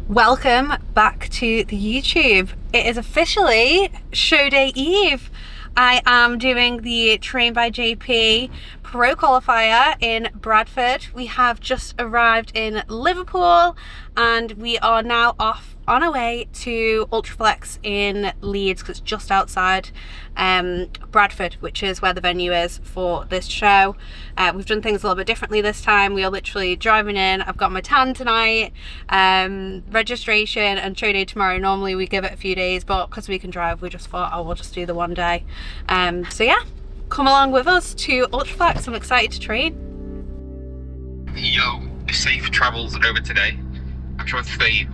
Welcome back to the YouTube. It is officially show day eve. I am doing the Train by JP Pro Qualifier in Bradford. We have just arrived in Liverpool and we are now off on our way to Ultraflex in Leeds because it's just outside Bradford, which is where the venue is for this show. We've done things a little bit differently this time. We are literally driving in. I've got my tan tonight, registration and show day tomorrow. Normally we give it a few days, but because we can drive, we just thought, oh, we'll just do the one day. So yeah, come along with us to Ultraflex. I'm excited to train. Yo, safe travels over today. I'm trying to stay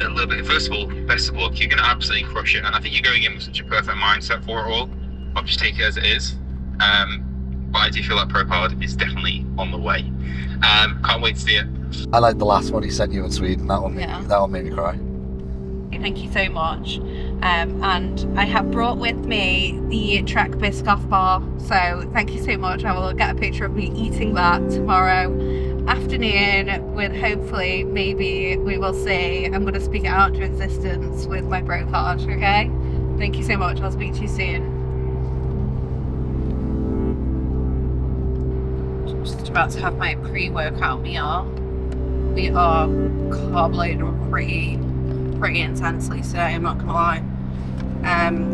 a little bit. First of all, best of luck. You're going to absolutely crush it, and I think you're going in with such a perfect mindset for it all. I'll just take it as it is. But I do feel like Pro Qualifier is definitely on the way. Can't wait to see it. I like the last one he sent you in Sweden. That one made me cry. Thank you so much. And I have brought with me the Trek Biscoff bar, so thank you so much. I will get a picture of me eating that tomorrow afternoon with hopefully, maybe, we will see. I'm going to speak it out into existence with my Pro card, okay? Thank you so much. I'll speak to you soon. Just about to have my pre-workout meal. We are carb loading pretty intensely today, I'm not gonna lie.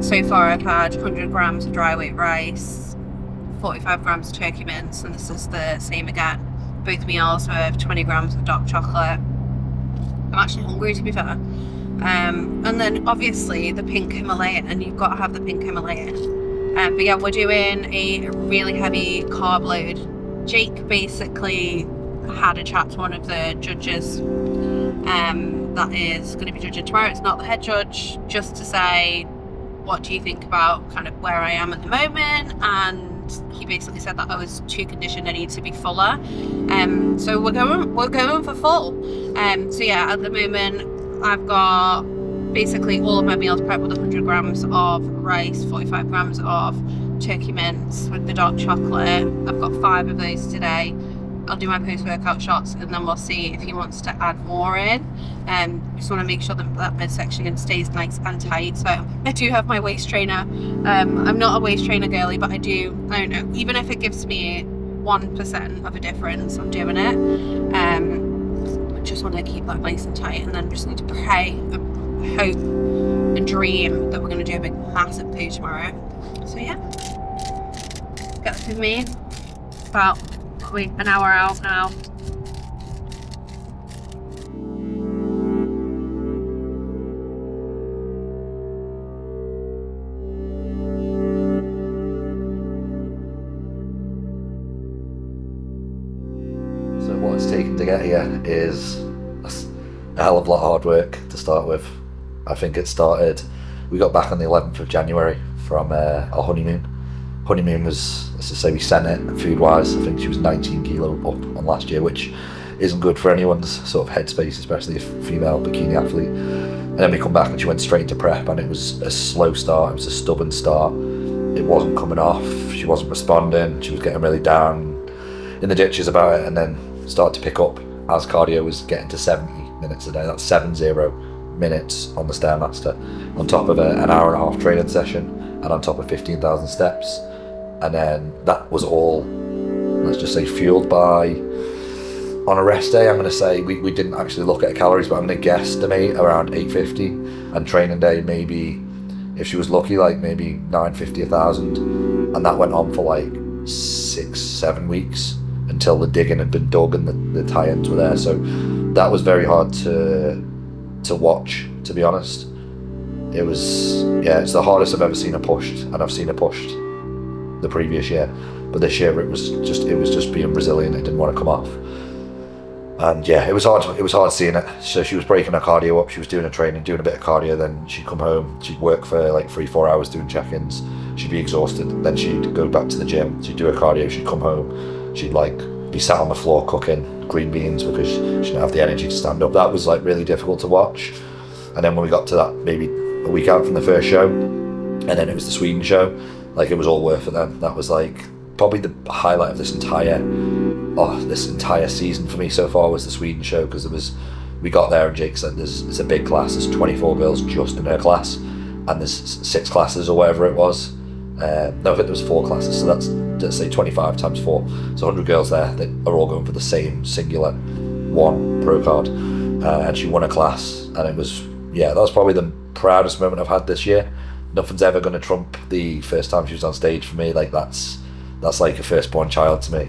So far I've had 100 grams of dry weight rice, 45 grams of turkey mince, and this is the same again. Both meals with 20 grams of dark chocolate. I'm actually hungry, to be fair. And then obviously the pink Himalayan, and you've got to have the pink Himalayan. But yeah, we're doing a really heavy carb load. Jake basically had a chat to one of the judges that is going to be judging tomorrow. It's not the head judge, just to say, what do you think about kind of where I am at the moment? And he basically said that I was too conditioned, I need to be fuller. So we're going for full. So yeah, at the moment I've got basically all of my meals prepped with 100 grams of rice, 45 grams of turkey mince with the dark chocolate. I've got 5 of those today. I'll do my post-workout shots and then we'll see if he wants to add more in. Just want to make sure that midsection stays nice and tight. So I do have my waist trainer. I'm not a waist trainer girly, but I don't know, even if it gives me 1% of a difference, I'm doing it. I just want to keep that nice and tight, and then just need to pray and hope and dream that we're going to do a big massive poo tomorrow. So yeah, get this with me. About an hour out now. So what it's taken to get here is a hell of a lot of hard work to start with. I think it started, we got back on the 11th of January from our honeymoon. Honeymoon was, let's just say, we sent it food wise. I think she was 19 kilo up on last year, which isn't good for anyone's sort of headspace, especially a female bikini athlete. And then we come back and she went straight into prep, and it was a slow start, it was a stubborn start. It wasn't coming off, she wasn't responding, she was getting really down in the ditches about it, and then started to pick up as cardio was getting to 70 minutes a day. That's 70 minutes on the Stairmaster, on top of an hour and a half training session, and on top of 15,000 steps. And then that was all, let's just say, fueled by, on a rest day, I'm going to say, we didn't actually look at calories, but I'm going to guesstimate around 850, and training day maybe, if she was lucky, like maybe 950, 1,000, and that went on for like 6-7 weeks until the digging had been dug and the tie-ins were there. So that was very hard to watch, to be honest. It was, yeah, it's the hardest I've ever seen her pushed, and I've seen her pushed the previous year, but this year it was just being resilient. It didn't want to come off, and yeah, it was hard seeing it. So she was breaking her cardio up, she was doing her training, doing a bit of cardio, then she'd come home, she'd work for like 3-4 hours doing check-ins, she'd be exhausted, then she'd go back to the gym, she'd do her cardio, she'd come home, she'd like be sat on the floor cooking green beans because she didn't have the energy to stand up. That was like really difficult to watch. And then when we got to that, maybe a week out from the first show, and then it was the Sweden show, like it was all worth it then. That was like probably the highlight of this entire season for me so far, was the Sweden show, because there was we got there and Jake said it's a big class, there's 24 girls just in her class, and there's 6 classes or whatever it was. No, I think there was 4 classes, so that's, let's say 25 times 4, so 100 girls there that are all going for the same singular one pro card, and she won a class, and it was, that was probably the proudest moment I've had this year. Nothing's ever going to trump the first time she was on stage for me. Like that's like a firstborn child to me,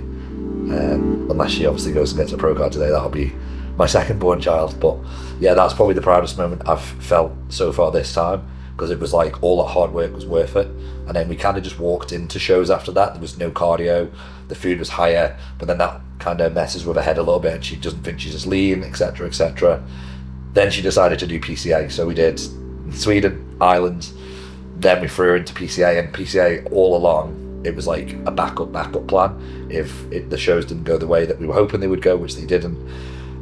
unless she obviously goes and gets a pro card today, that'll be my second-born child. But yeah, that's probably the proudest moment I've felt so far this time, because it was like all that hard work was worth it. And then we kind of just walked into shows after that. There was no cardio, the food was higher, but then that kind of messes with her head a little bit and she doesn't think she's as lean, etc, etc. Then she decided to do PCA, so we did Sweden, Ireland, then we threw her into PCA, and PCA all along, it was like a backup plan if the shows didn't go the way that we were hoping they would go, which they didn't.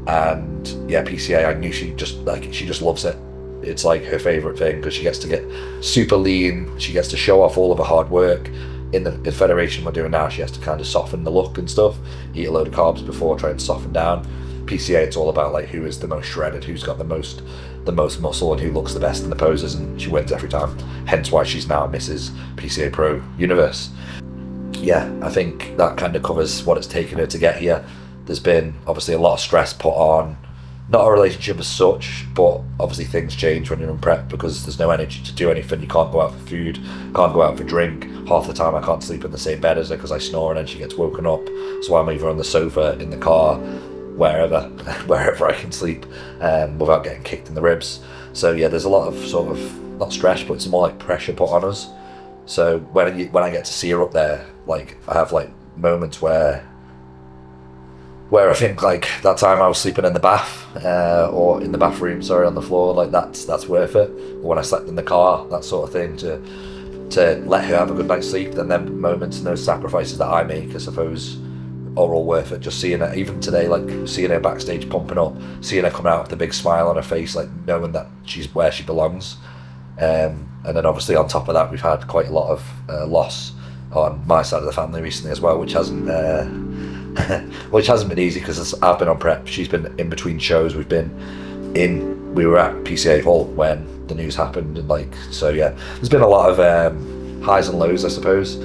And yeah, PCA, I knew she just loves it. It's like her favourite thing, because she gets to get super lean, she gets to show off all of her hard work. In the federation we're doing now, she has to kind of soften the look and stuff, eat a load of carbs before trying to soften down. PCA, it's all about like who is the most shredded, who's got the most muscle, and who looks the best in the poses, and she wins every time. Hence why she's now Mrs. PCA Pro Universe. Yeah, I think that kind of covers what it's taken her to get here. There's been obviously a lot of stress put on, not a relationship as such, but obviously things change when you're in prep, because there's no energy to do anything. You can't go out for food, can't go out for drink. Half the time I can't sleep in the same bed as her because I snore and then she gets woken up, so I'm either on the sofa, in the car, wherever I can sleep, without getting kicked in the ribs. So yeah, there's a lot of sort of, not stress, but it's more like pressure put on us. So when I get to see her up there, like I have like moments where I think like that time I was sleeping in the bath, or in the bathroom, sorry, on the floor, like that's worth it. Or when I slept in the car, that sort of thing, to let her have a good night's sleep. And then moments and those sacrifices that I make, I suppose, are all worth it. Just seeing her, even today, like seeing her backstage pumping up, seeing her coming out with a big smile on her face, like knowing that she's where she belongs. And then obviously on top of that, we've had quite a lot of loss on my side of the family recently as well, which hasn't been easy, because I've been on prep, she's been in between shows. We were at PCA Hall when the news happened, and like, so yeah, there's been a lot of highs and lows, I suppose.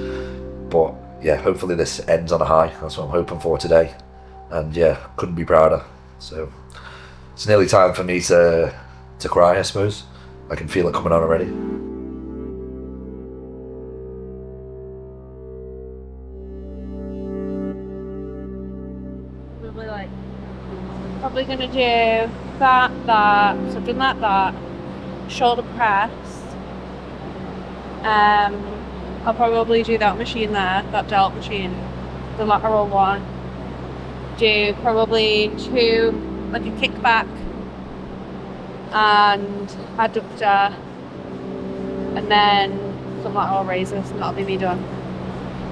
But yeah, hopefully this ends on a high. That's what I'm hoping for today. And yeah, couldn't be prouder. So it's nearly time for me to cry, I suppose. I can feel it coming on already. Probably gonna do that, so I've done that, shoulder press. I'll probably do that machine there, that delt machine, the lateral one. Do probably 2, like a kickback and adductor, and then some lateral raises, and that'll be me done.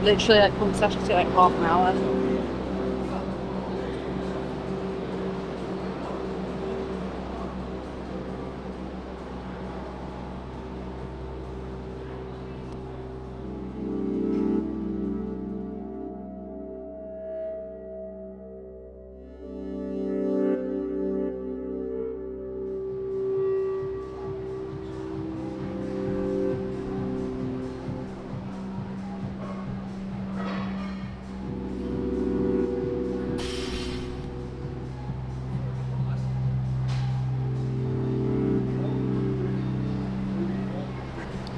Literally like one session to like half an hour.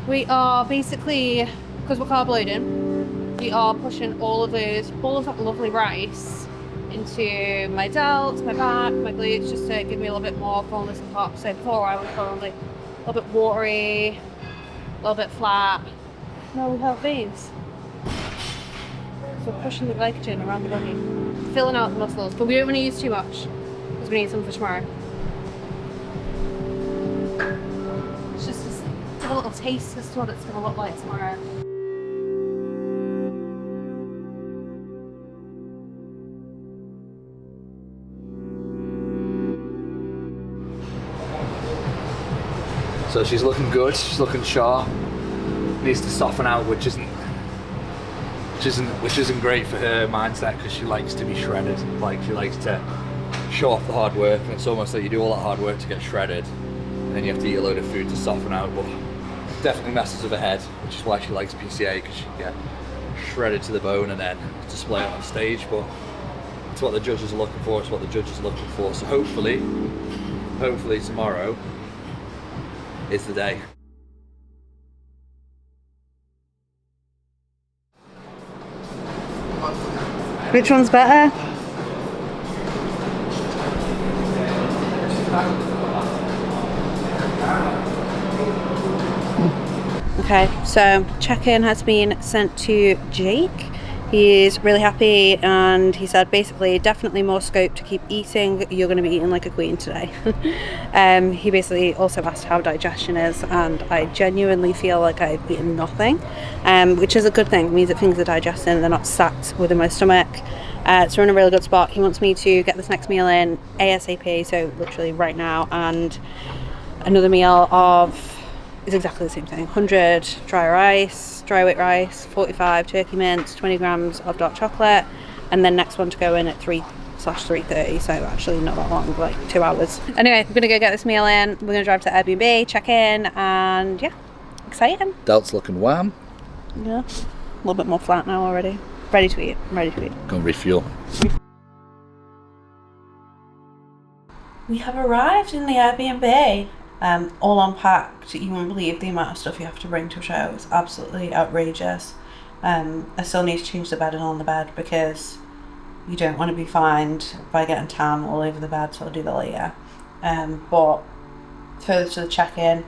We are basically, because we're carb loading, we are pushing all of that lovely rice into my delts, my back, my glutes, just to give me a little bit more fullness and pop. So before I was probably a little bit watery, a little bit flat. Now we have these. So we're pushing the glycogen around the body, filling out the muscles, but we don't want to use too much because we need some for tomorrow. It's just a little taste as to what it's going to look like tomorrow. So she's looking good, she's looking sharp. Needs to soften out, which isn't great for her mindset, because she likes to be shredded. Like, she likes to show off the hard work, and it's almost like you do all that hard work to get shredded, and then you have to eat a load of food to soften out. But definitely messes with her head, which is why she likes PCA, because she can get shredded to the bone and then display it on stage. But it's what the judges are looking for. It's what the judges are looking for. So hopefully tomorrow is the day. Which one's better? Okay, so check-in has been sent to Jake. He's really happy, and he said basically definitely more scope to keep eating. You're going to be eating like a queen today. He basically also asked how digestion is, and I genuinely feel like I've eaten nothing, which is a good thing. It means that things are digesting, they're not sat within my stomach. So we're in a really good spot. He wants me to get this next meal in ASAP, so literally right now, and another meal of is exactly the same thing. 100 dry weight rice, 45 turkey mince, 20 grams of dark chocolate, and then next one to go in at 3/3:30, so actually not that long, like 2 hours. Anyway, we're gonna go get this meal in, we're gonna drive to Airbnb, check in, and yeah, exciting. Delt's looking wham. Yeah, a little bit more flat now already. Ready to eat, ready to eat. Go and refuel. We have arrived in the Airbnb. All unpacked. You won't believe the amount of stuff you have to bring to a show. It's absolutely outrageous. I still need to change the bedding on the bed because you don't want to be fined by getting tan all over the bed, so I'll do that later. But further to the check-in,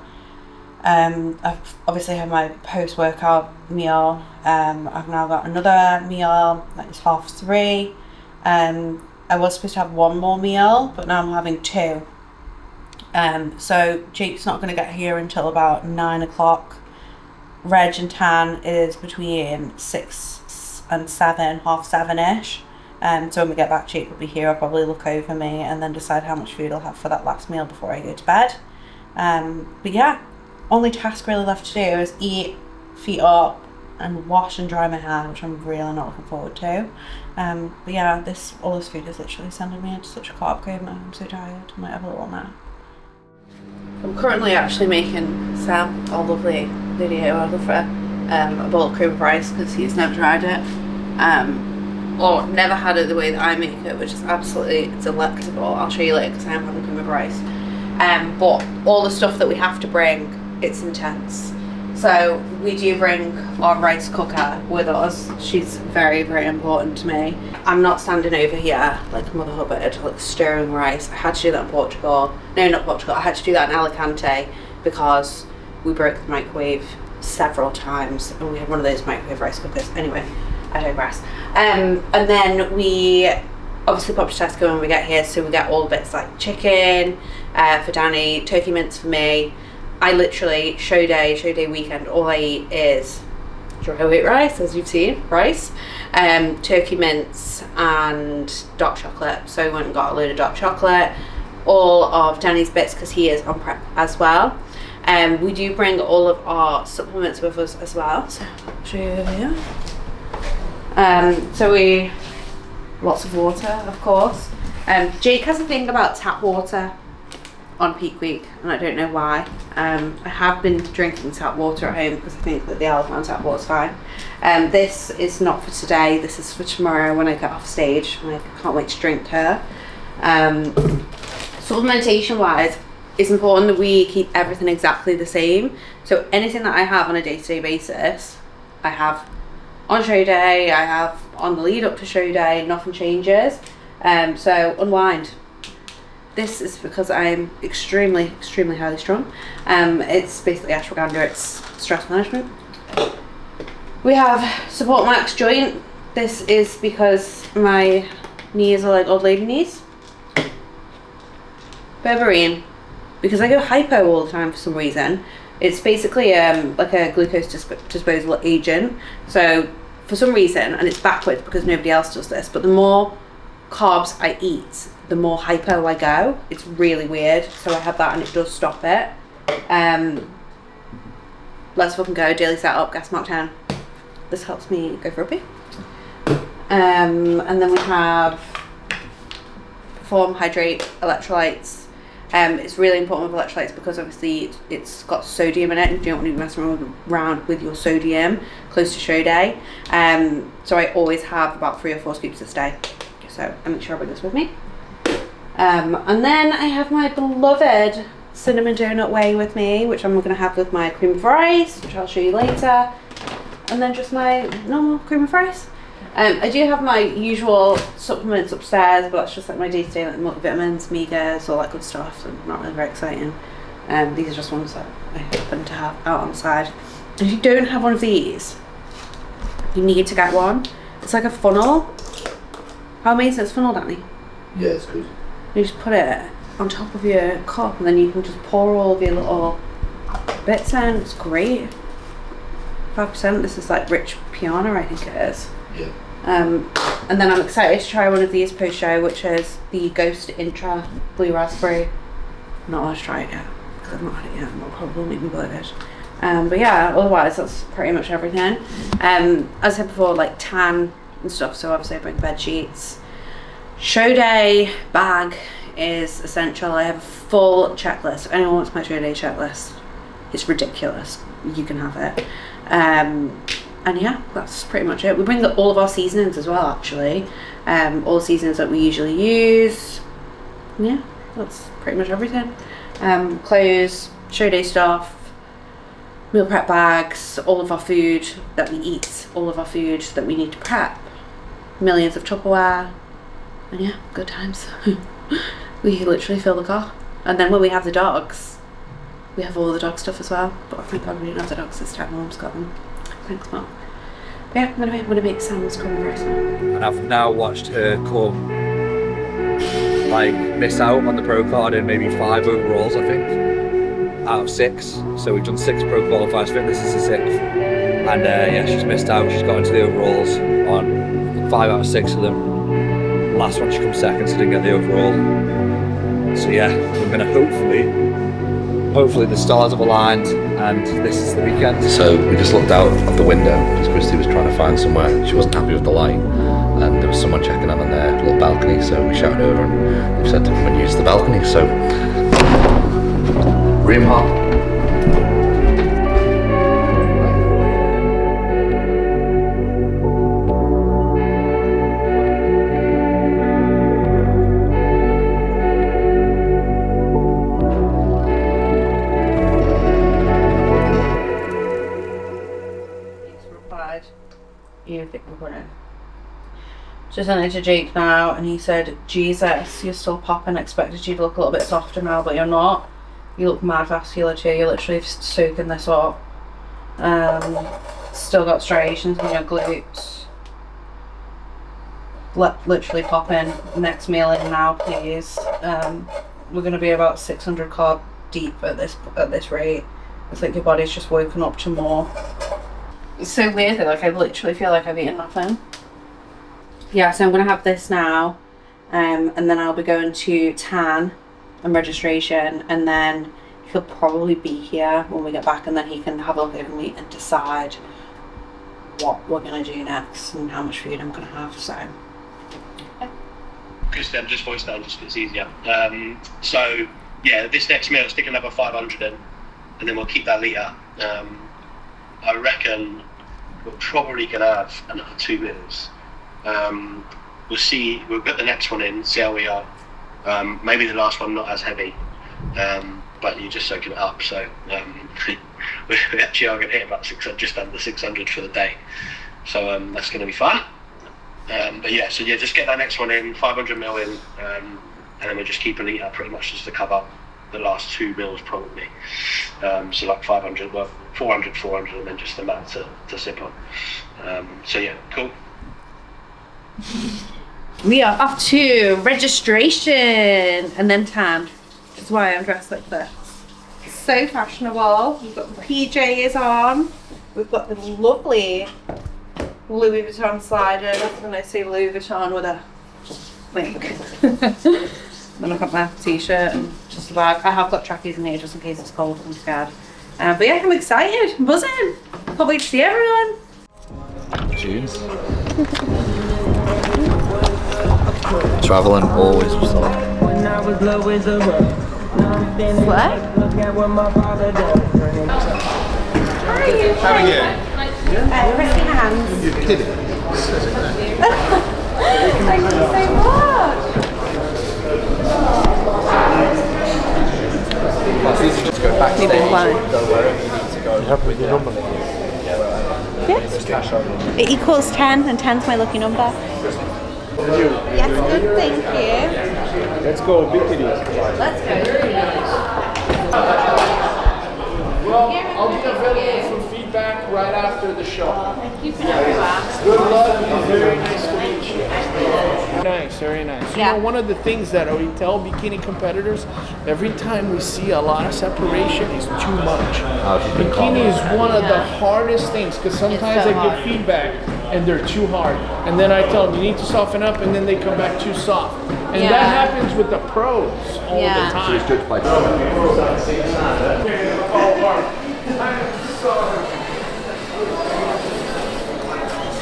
I've obviously had my post-workout meal. I've now got another meal that is 3:30. I was supposed to have one more meal, but now I'm having 2. So Jake's not going to get here until about 9 o'clock. Reg and Tan is between 6 and 7, half 7-ish. So when we get back, Jake will be here. I'll probably look over me and then decide how much food I'll have for that last meal before I go to bed. But yeah, only task really left to do is eat, feet up, and wash and dry my hair, which I'm really not looking forward to. But yeah, all this food is literally sending me into such a carb coma. I'm so tired. I might have a little nap. I'm currently actually making Sam, our lovely videographer, a bowl of cream of rice because he's never tried it, or never had it the way that I make it, which is absolutely delectable. I'll show you later because I am having cream of rice. But all the stuff that we have to bring, it's intense. So we do bring our rice cooker with us. She's very, very important to me. I'm not standing over here like Mother Hubbard, like stirring rice. I had to do that in Portugal. No, not Portugal. I had to do that in Alicante because we broke the microwave several times and we had one of those microwave rice cookers. Anyway, I digress. And then we obviously pop to Tesco when we get here, so we get all the bits like chicken for Danny, turkey mince for me. I literally, show day weekend, all I eat is dry weight rice, as you've seen, rice, turkey mince and dark chocolate. So we went and got a load of dark chocolate, all of Danny's bits because he is on prep as well. We do bring all of our supplements with us as well, so I'll show you over here. So lots of water, of course. Jake has a thing about tap water on peak week, and I don't know why. I have been drinking tap water at home because I think that the Alabama tap water's fine. This is not for today, this is for tomorrow when I get off stage, and I can't wait to drink her. Supplementation wise, it's important that we keep everything exactly the same. So anything that I have on a day-to-day basis, I have on show day, I have on the lead up to show day, nothing changes. So unwind. This is because I'm extremely highly strung. It's basically ashwagandha, it's stress management. We have Support Max joint. This is because my knees are like old lady knees. Berberine, because I go hypo all the time for some reason. It's basically like a glucose disposal agent. So for some reason, and it's backwards because nobody else does this, but the more carbs I eat, the more hypo I go. It's really weird. So I have that and it does stop it. Let's fucking go. Daily setup, gas mark 10. This helps me go for a pee. And then we have perform, hydrate, electrolytes. It's really important with electrolytes because obviously it's got sodium in it and you don't want to be messing around with your sodium close to show day. So I always have about 3 or 4 scoops this day. So I make sure I bring this with me. And then I have my beloved cinnamon donut whey with me, which I'm going to have with my cream of rice, which I'll show you later. And then just my normal cream of rice. I do have my usual supplements upstairs, but that's just like my day-to-day, like multivitamins, megas, all that good stuff, so not really very exciting. These are just ones that I happen to have out on the side. If you don't have one of these, you need to get one. It's like a funnel. How amazing is funnel, Danny? Yeah, it's good. You just put it on top of your cup and then you can just pour all of your little bits in. It's great. 5%, this is like rich piano, I think it is. Yeah. And then I'm excited to try one of these post-show, which is the Ghost Intra Blue Raspberry. I'm not allowed to try it yet because I've not had it yet. It'll probably make me bloated. But yeah, otherwise that's pretty much everything. As I said before, like tan and stuff, so obviously I bring bed sheets. Show day bag is essential. I have a full checklist. If anyone wants my show day checklist, it's ridiculous. You can have it. And yeah, that's pretty much it. We bring all of our seasonings as well, actually. All the seasonings that we usually use. Yeah, that's pretty much everything. Clothes, show day stuff, meal prep bags, all of our food that we eat, all of our food that we need to prep, millions of Tupperware, and yeah, good times. We literally fill the car. And then when we have the dogs, we have all the dog stuff as well. But I think I didn't have the dogs this time. Mum's got them. Thanks, Mum. But yeah, I'm gonna make Sam's cream rice now. And I've now watched her come, like, miss out on the pro card in maybe 5 overalls, I think, out of 6. So we've done 6 pro qualifiers. I think this is the 6th. And yeah, she's missed out. She's got into the overalls on 5 out of 6 of them. Last one she comes second, so didn't get the overall. So yeah, we're gonna hopefully the stars have aligned and this is the weekend. So we just looked out of the window because Christie was trying to find somewhere. She wasn't happy with the light and there was someone checking on their little balcony, so we shouted over and they said to come and use the balcony. So room hop. Just sent it to Jake now and he said, Jesus, you're still popping. Expected you to look a little bit softer now, but you're not. You look mad vascular too. You're literally soaking this up. Still got striations in your glutes. Literally popping. Next meal in now, please. We're going to be about 600 carb deep at this rate. It's like your body's just woken up to more. It's so weird though, like I literally feel like I've eaten nothing. Yeah, so I'm going to have this now, and then I'll be going to tan and registration, and then he'll probably be here when we get back, and then he can have a look over me and decide what we're going to do next and how much food I'm going to have, so. Christie, I'm just voiced down just because it's easier. So, yeah, this next meal, stick another 500 in, and then we'll keep that litre. I reckon we're probably going to have another 2 meals. We'll see, we'll get the next one in, see how we are. Maybe the last one not as heavy, but you're just soaking it up, so we actually are going to hit about 600, just under 600 for the day, so that's going to be fun. But yeah, so yeah, just get that next one in, 500 mil in, and then we'll just keep a litre pretty much just to cover the last 2 meals probably. So like 500, well 400, and then just the amount to sip on. So yeah, cool. We are off to registration and then tan. That's why I'm dressed like this. So fashionable. We've got the PJs on. We've got the lovely Louis Vuitton slider. That's when I say Louis Vuitton with a link. Then I've got my t-shirt and just a bag. I have got trackies in here just in case it's cold. I'm scared. But yeah, I'm excited. I'm buzzing. Can't wait to see everyone. Tunes. Traveling always was What? How are you? Christie hands. You're kidding. Thank you so much. Just go back You've been flying. Yeah. It equals 10 and 10's my lucky number. Yes, good, thank you. Let's go, big kitties. Let's go. Well, I'll be available for feedback right after the show. Thank you for knowing that. Good luck. Very nice to meet you. Nice, very nice. Yeah. You know, one of the things that we tell bikini competitors, every time we see a lot of separation, is too much. Bikini is one of the hardest things because sometimes so I hard. give feedback and they're too hard. And then I tell them, you need to soften up, and then they come back too soft. And Yeah. that happens with the pros all Yeah. the time. It's judged by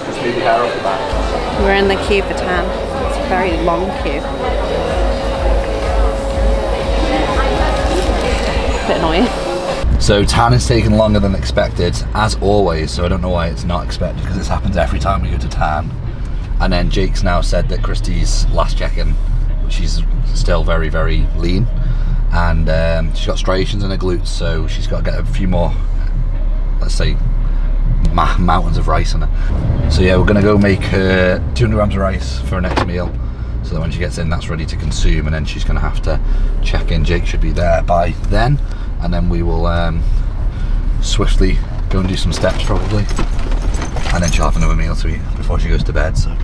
just leave your hair off the back. We're in the queue for 10. It's a very long queue. Bit annoying. So tan is taking longer than expected, as always, so I don't know why it's not expected, because this happens every time we go to tan. And then Jake's now said that Christie's last check-in, she's still very, very lean, and she's got striations in her glutes, so she's got to get a few more, let's say, mountains of rice in her. So yeah, we're gonna go make her 200 grams of rice for her next meal, so that when she gets in, that's ready to consume, and then she's gonna have to check in. Jake should be there by then, and then we will swiftly go and do some steps probably, and then she'll have another meal to eat before she goes to bed. So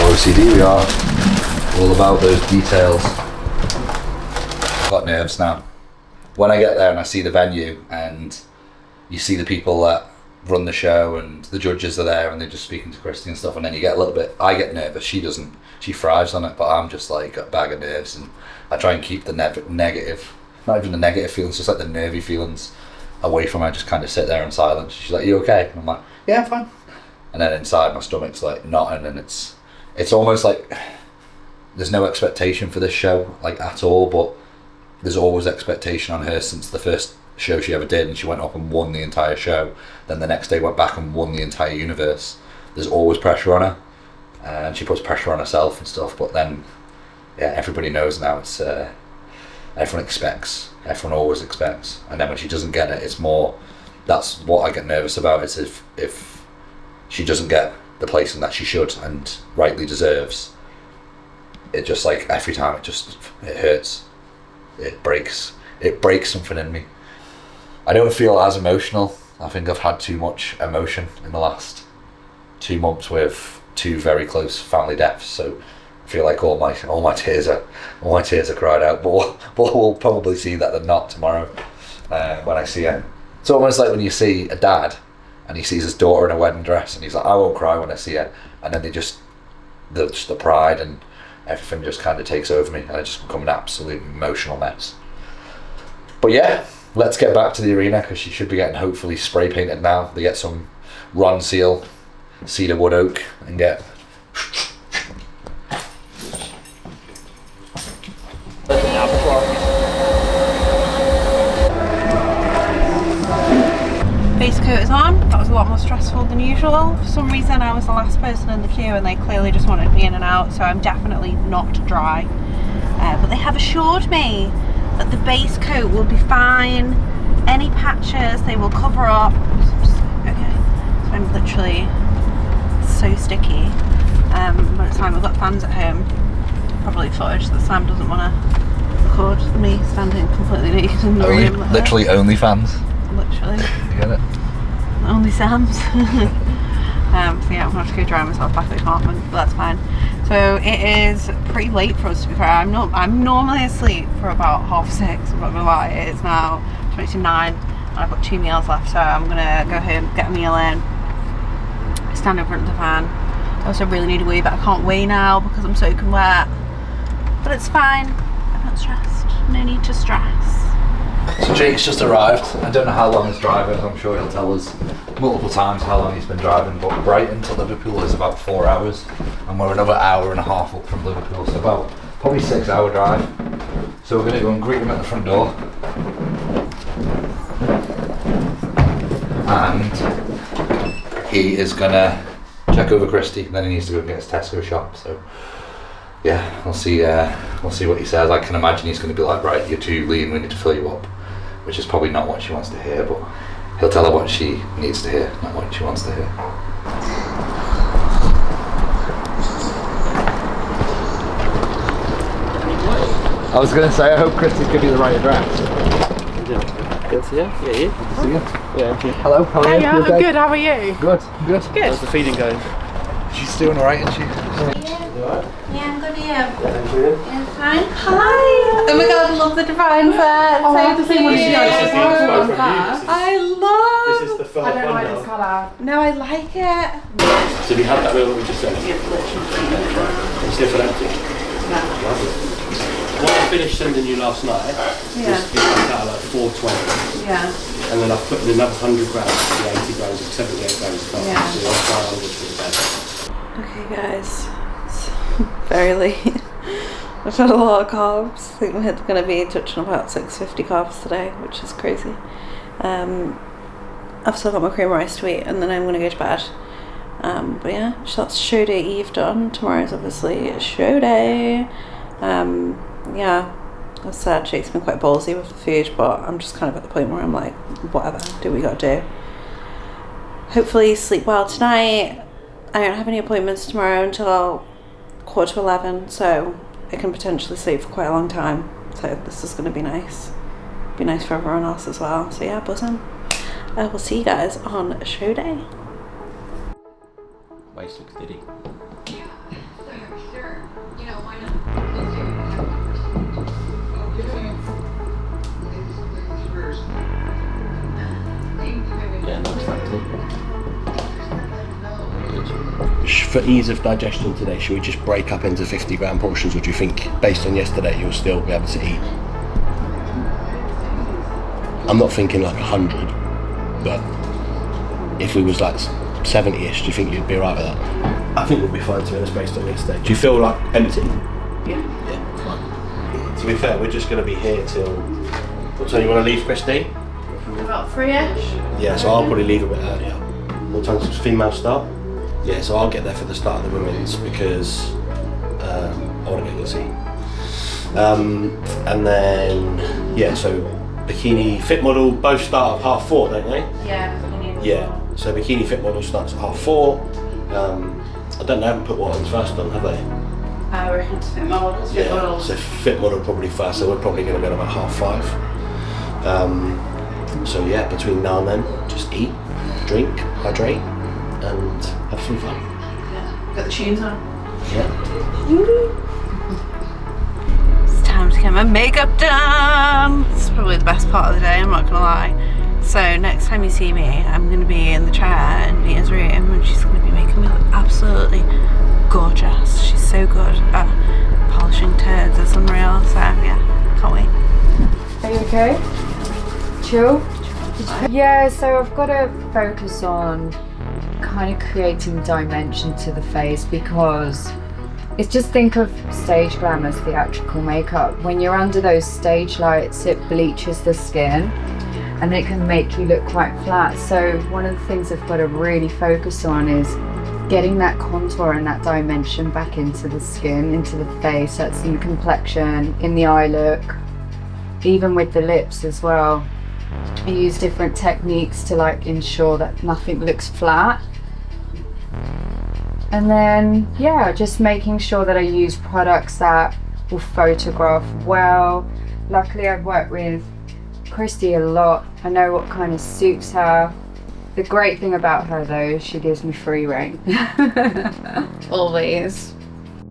OCD, we are all about those details. I've got nerves now. When I get there and I see the venue and you see the people that run the show and the judges are there and they're just speaking to Christie and stuff, and then you get a little bit, I get nervous, she doesn't, she thrives on it, but I'm just like a bag of nerves, and I try and keep the negative, not even the negative feelings, just like the nervy feelings away from her. I just kind of sit there in silence. She's like, you okay? And I'm like, yeah, I'm fine. And then inside my stomach's like knotting, and it's almost like there's no expectation for this show like at all, but there's always expectation on her since the first show she ever did, and she went up and won the entire show, then the next day went back and won the entire universe. There's always pressure on her, and she puts pressure on herself and stuff, but then yeah, everybody knows now. It's everyone expects, everyone always expects, and then when she doesn't get it, it's more, that's what I get nervous about, is if she doesn't get the placing that she should and rightly deserves, it just like every time it hurts, it breaks something in me. I don't feel as emotional. I think I've had too much emotion in the last 2 months with 2 very close family deaths, so I feel like all my tears are cried out, but we'll probably see that they're not tomorrow when I see her. It's almost like when you see a dad and he sees his daughter in a wedding dress and he's like, I won't cry when I see her, and then the pride and everything just kind of takes over me, and I just become an absolute emotional mess. But yeah, let's get back to the arena, because she should be getting hopefully spray painted now. They get some Ron Seal cedar wood oak and get Base coat is on. That was a lot more stressful than usual. For some reason I was the last person in the queue and they clearly just wanted me in and out, so I'm definitely not dry. But they have assured me that the base coat will be fine. Any patches they will cover up. Okay, so I'm literally so sticky. But it's fine, we've got fans at home. Probably footage that Sam doesn't want to record me standing completely naked in the room. Like literally only fans. Literally. You get it? Only Sam's. So yeah, I'm gonna have to go dry myself back at the apartment, but that's fine. So it is pretty late for us, to be fair. I'm normally asleep for about 6:30, I'm not gonna lie. It's now 20 to 9 and I've got 2 meals left, so I'm gonna go home, get a meal in, stand in front of the fan. I also really need a wee, but I can't weigh now because I'm soaking wet. But it's fine, I'm not stressed. No need to stress. So Jake's just arrived. I don't know how long he's driving. I'm sure he'll tell us multiple times how long he's been driving, but Brighton to Liverpool is about 4 hours, and we're another hour and a half up from Liverpool, so about probably 6 hour drive. So we're going to go and greet him at the front door. And he is going to check over Christie, then he needs to go and get his Tesco shop. So yeah, we'll see what he says. I can imagine he's going to be like, right, you're too lean, we need to fill you up, which is probably not what she wants to hear, but he'll tell her what she needs to hear, not what she wants to hear. I was going to say, I hope Christie's give you the right address. Good to see you. Yeah, you? Good to see you. Yeah, you. Hello, how are you? I'm good, how are you? Good, good. How's the feeding going? She's doing alright, isn't she? Yeah, I'm good, you? Thank you. Yeah, fine. Hi! Oh my god, I love the divine set. Oh, the same one she I love. This is the first I don't one like now. this colour. No, I like it. So we had that meal that we just said. It's different empty. Lovely. What I finished sending you last night Yeah. was it out like 420. Yeah. And then I've put in another 100 grams for the 80 grams, 78 grams. Yeah. So you're 500 for the bed. Okay guys, it's very late. I've had a lot of carbs. I think we're going to be touching about 650 carbs today, which is crazy. I've still got my cream rice to eat and then I'm going to go to bed. But yeah, that's show day eve done. Tomorrow's obviously show day. Yeah, as I said, Jake's been quite ballsy with the food, but I'm just kind of at the point where I'm like, whatever, do what we gotta do. Hopefully sleep well tonight. I don't have any appointments tomorrow until 11:15, so I can potentially sleep for quite a long time. So this is gonna be nice. Be nice for everyone else as well. So yeah, buzzing. I will see you guys on show day. Waist looks diddy. Yeah, looks like for ease of digestion today, should we just break up into 50 gram portions, or do you think, based on yesterday, you'll still be able to eat? I'm not thinking like 100, but if we was like 70-ish, do you think you'd be alright with that? I think we'll be fine, to be honest, based on yesterday. Do you feel like empty? Yeah. Yeah, fine. To be fair, we're just going to be here till... What time you want to leave, Christie? About 3-ish. Yeah, so I'll probably leave a bit earlier. What time's the female start? Yeah, so I'll get there for the start of the women's because I want to get to see. And then, yeah, so bikini fit model both start at 4:30, don't they? Yeah. Yeah, so bikini fit model starts at 4:30. I don't know, they haven't put what ones first on, have they? I reckon it's fit models. Fit models. So fit model probably first, so we're probably going to go at about 5:30. So yeah, between now and then, just eat, drink, hydrate, and have some fun. Yeah. Got the tunes on. Yeah. It's time to get my makeup done. It's probably the best part of the day, I'm not gonna lie. So next time you see me, I'm gonna be in the chair in Vita's room and she's gonna be making me look absolutely gorgeous. She's so good at polishing turds, it's unreal. So yeah, can't wait. Are you okay? Chill? Yeah, so I've got to focus on kind of creating dimension to the face, because it's just, think of stage glam as theatrical makeup. When you're under those stage lights, it bleaches the skin and it can make you look quite flat. So one of the things I've got to really focus on is getting that contour and that dimension back into the skin, into the face. That's in the complexion, in the eye look, even with the lips as well. I use different techniques to like ensure that nothing looks flat. And then, yeah, just making sure that I use products that will photograph well. Luckily, I've worked with Christie a lot. I know what kind of suits her. The great thing about her though is she gives me free rein. Always.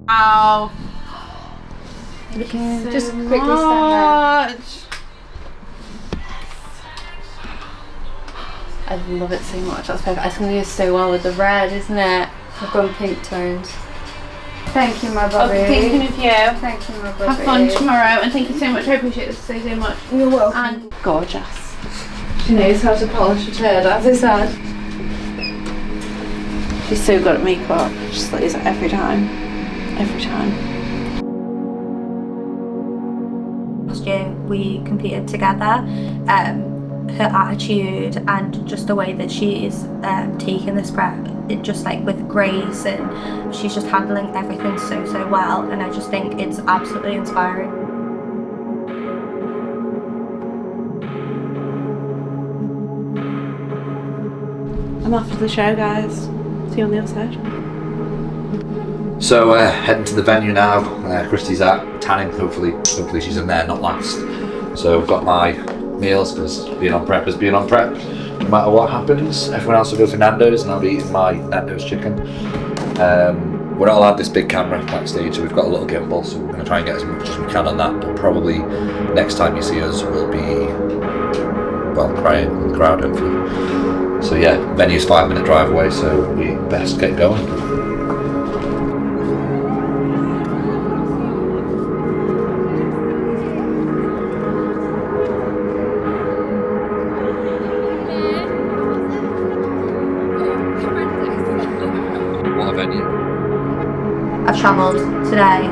Wow. You can so just quickly stand there. I love it so much. That's perfect. It's going to go so well with the red, isn't it? I've gone pink tones. Thank you, my Bobby. I'll be thinking of you. Thank you, my Bobby. Have fun tomorrow, and thank you so much. I appreciate this so much. You're welcome. And gorgeous. She knows how to polish her hair, as I said. She's so good at makeup. She slays it every time. Every time. Last year we competed together. Her attitude and just the way that she's taken this prep, it just like with grace, and she's just handling everything so well, and I just think it's absolutely inspiring. I'm off to the show, guys. See you on the other side. So heading to the venue now. Christie's at tanning. Hopefully she's in there, not last. So I've got my meals, because being on prep is being on prep. No matter what happens, everyone else will go for Nando's, and I'll be eating my Nando's chicken. We're not allowed this big camera backstage, so we've got a little gimbal, so we're going to try and get as much as we can on that. But probably next time you see us, we'll be crying in the crowd, hopefully. So yeah, venue's 5-minute drive away, so we best get going. What a venue. I've travelled today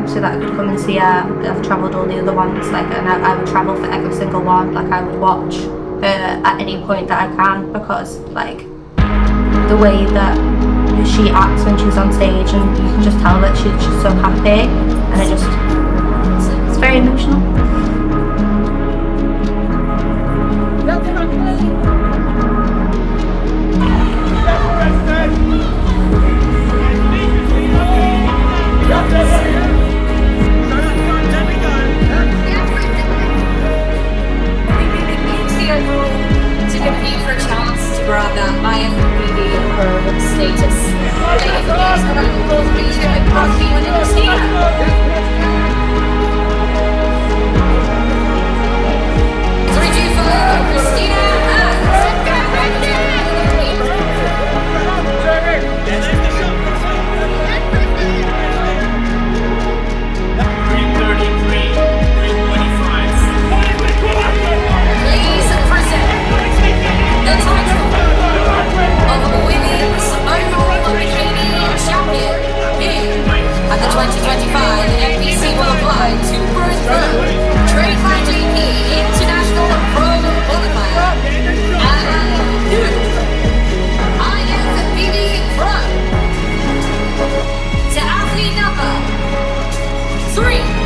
so that I could come and see her. I've travelled all the other ones, like, and I would travel for every single one. Like, I would watch her at any point that I can, because like the way that she acts when she's on stage, and you can just tell that she's just so happy, and it's very emotional. Grab that IFBB Pro status. At the 2025 FBC Worldwide to Bradford TBJP Pro Qualifier and new IFBB Pro to athlete number 320.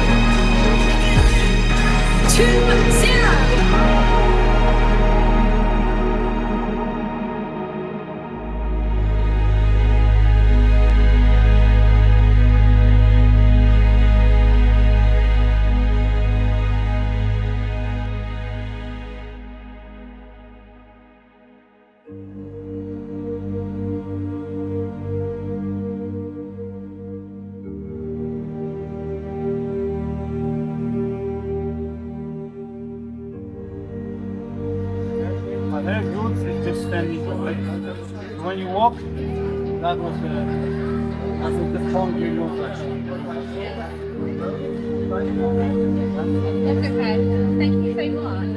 Very good. It's just standing. When you walk, that was the form you use. That's okay. Thank you so much.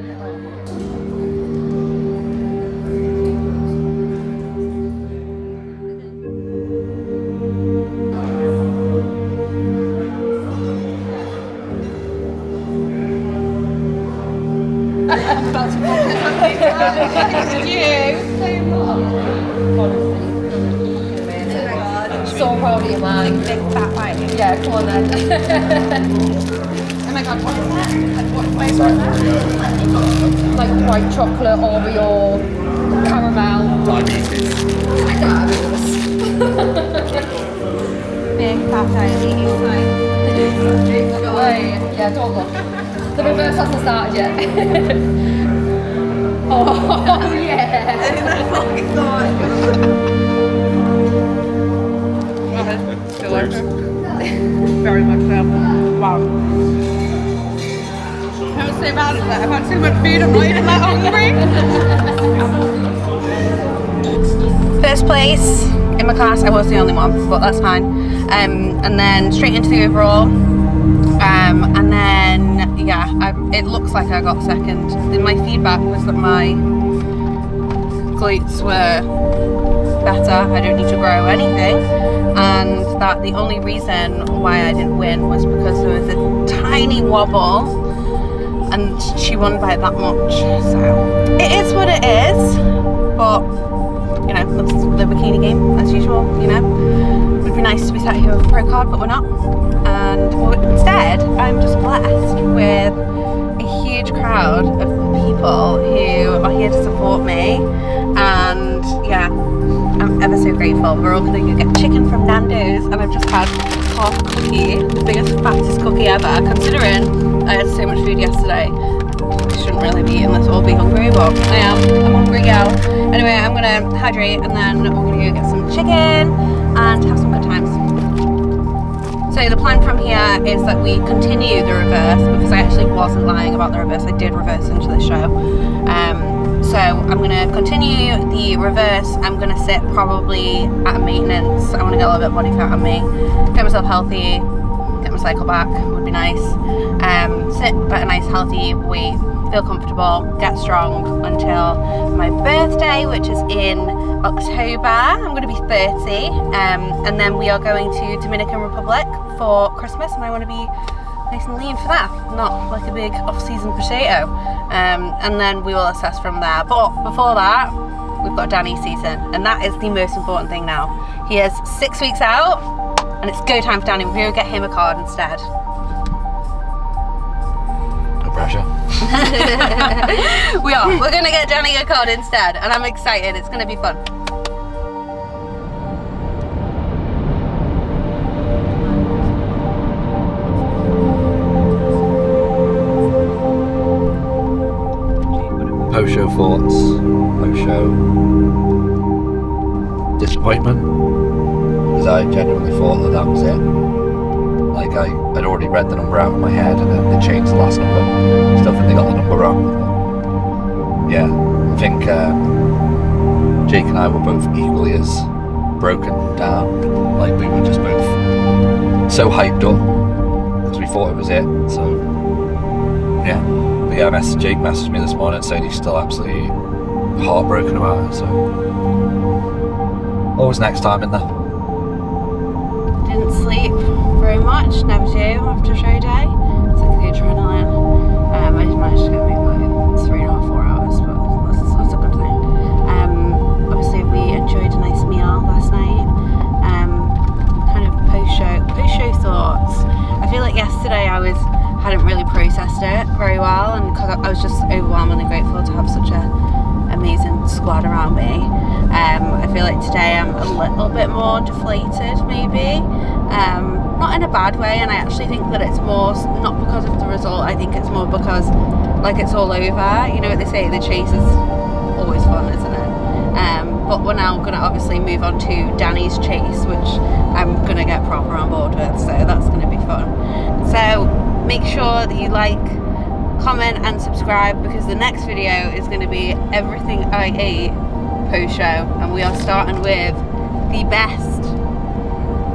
So proud of you, man. Big fat bite. Yeah, come on then. Oh my god, what is that? What flavour is that? Like white chocolate, Oreo, caramel. Diabetes. Big fat diabetes. Yeah, don't look. The reverse hasn't started yet. Oh yeah! Very much so. Wow. I would say about it that I've had too much food, I'm not even that hungry. First place, in my class I was the only one, but that's fine. And then straight into the overall. And then, yeah, it looks like I got second. And my feedback was that my glutes were better, I don't need to grow anything, and that the only reason why I didn't win was because there was a tiny wobble and she won by that much. So it is what it is, but you know, that's the bikini game as usual. You know, it would be nice to be sat here with a pro card, but we're not. And instead, I'm just blessed with a huge crowd of people who are here to support me, and yeah, I'm ever so grateful. We're all going to go get chicken from Nando's, and I've just had half a cookie, the biggest, fattest cookie ever, considering I had so much food yesterday. I shouldn't really be eating this or be hungry, but I am. I'm hungry, gal. Anyway, I'm going to hydrate, and then we're going to go get some chicken and have some good times. So the plan from here is that we continue the reverse, because I actually wasn't lying about the reverse. I did reverse into the show. So I'm going to continue the reverse. I'm going to sit probably at a maintenance. I want to get a little bit of body fat on me, get myself healthy, get my cycle back, would be nice. Sit at a nice healthy weight, feel comfortable, get strong until my birthday, which is in October. I'm going to be 30, and then we are going to Dominican Republic for Christmas, and I want to be nice and lean for that, not like a big off-season potato. And then we will assess from there. But before that, we've got Danny's season, and that is the most important thing now. He is 6 weeks out, and it's go time for Danny. We're going to get him a card instead. No pressure. We are. We're going to get Danny a card instead, and I'm excited. It's going to be fun. Post-show thoughts, post-show disappointment, because I genuinely thought that was it. Like, I'd already read the number out in my head, and then they changed the last number. Still think they got the number wrong. Yeah, I think Jake and I were both equally as broken down. Like, we were just both so hyped up because we thought it was it. So yeah. Yeah, Jake messaged me this morning saying he's still absolutely heartbroken about it, so always next time in there. Didn't sleep very much, never do after show day. It's like the adrenaline. I just managed to get maybe like 3.5, 4 hours, but that's a good thing. Obviously we enjoyed a nice meal last night. Kind of post-show thoughts. I feel like yesterday I hadn't really processed it very well, and because I was just overwhelmingly grateful to have such an amazing squad around me. I feel like today I'm a little bit more deflated, maybe, not in a bad way, and I actually think that it's more not because of the result. I think it's more because like it's all over. You know what they say, the chase is always fun, isn't it? But we're now going to obviously move on to Danny's chase, which I'm going to get proper on board with, so that's going to be fun. So make sure that you like, comment and subscribe, because the next video is going to be everything I ate post-show, and we are starting with the best,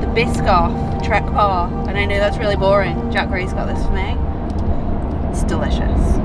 the Biscoff Trek Bar, and I know that's really boring. Jack Gray's got this for me. It's delicious.